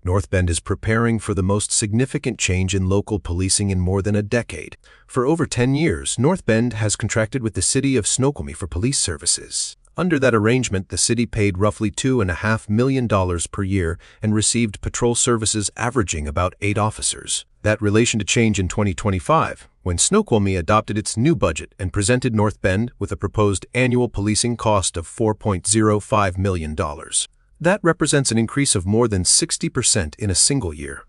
NorhtBend is preparing for the most significant change in local policing in more than a decade. For over 10 years, NorhtBend has contracted with the City of Snoqualmie for police services. Under that arrangement, the city paid roughly $2.5 million per year and received patrol services averaging about 8 officers. That relation to change in 2025, when Snoqualmie adopted its new budget and presented NorhtBend with a proposed annual policing cost of $4.05 million. That represents an increase of more than 60% in a single year.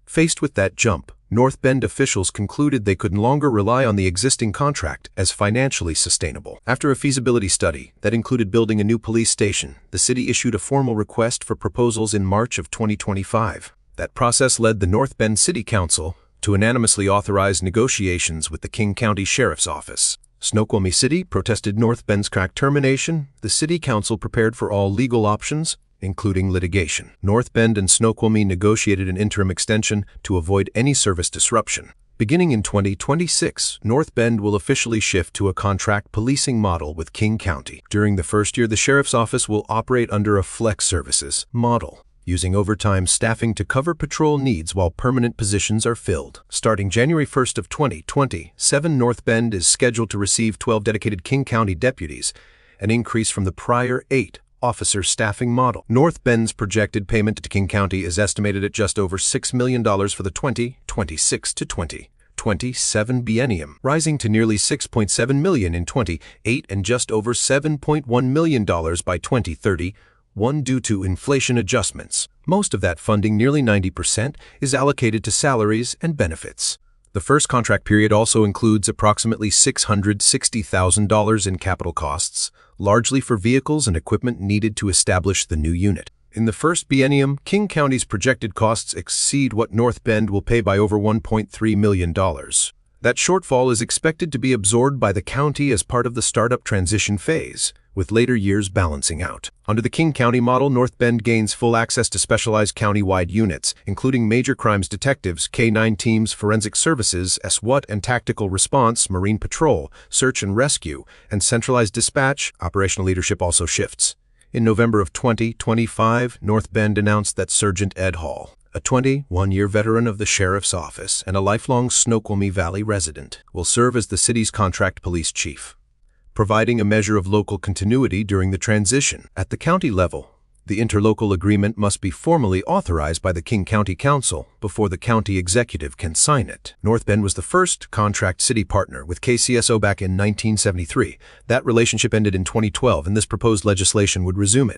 Faced with that jump, NorhtBend officials concluded they could no longer rely on the existing contract as financially sustainable. After a feasibility study that included building a new police station, the city issued a formal request for proposals in March of 2025. That process led the NorhtBend City Council to unanimously authorize negotiations with the King County Sheriff's Office. Snoqualmie City protested NorhtBend's contract termination. The City Council prepared for all legal options, including litigation. NorhtBend and Snoqualmie negotiated an interim extension to avoid any service disruption. Beginning in 2026, NorhtBend will officially shift to a contract policing model with King County. During the first year, the Sheriff's Office will operate under a flex services model, using overtime staffing to cover patrol needs while permanent positions are filled. Starting January 1st of 2027, NorhtBend is scheduled to receive 12 dedicated King County deputies, an increase from the prior 8 officer staffing model. NorhtBend's projected payment to King County is estimated at just over $6 million for the 2026 to 2027 biennium, rising to nearly $6.7 million in 2028 and just over $7.1 million by 2031 due to inflation adjustments. Most of that funding, nearly 90%, is allocated to salaries and benefits. The first contract period also includes approximately $660,000 in capital costs, largely for vehicles and equipment needed to establish the new unit. In the first biennium, King County's projected costs exceed what NorhtBend will pay by over $1.3 million. That shortfall is expected to be absorbed by the county as part of the startup transition phase, with later years balancing out. Under the King County model, NorhtBend gains full access to specialized county-wide units, including major crimes detectives, K-9 teams, forensic services, SWAT and tactical response, Marine Patrol, search and rescue, and centralized dispatch. Operational leadership also shifts. In November of 2025, NorhtBend announced that Sergeant Ed Hall, a 21-year veteran of the Sheriff's Office and a lifelong Snoqualmie Valley resident, will serve as the city's contract police chief, providing a measure of local continuity during the transition. At the county level, the interlocal agreement must be formally authorized by the King County Council before the county executive can sign it. NorhtBend was the first contract city partner with KCSO back in 1973. That relationship ended in 2012, and this proposed legislation would resume it.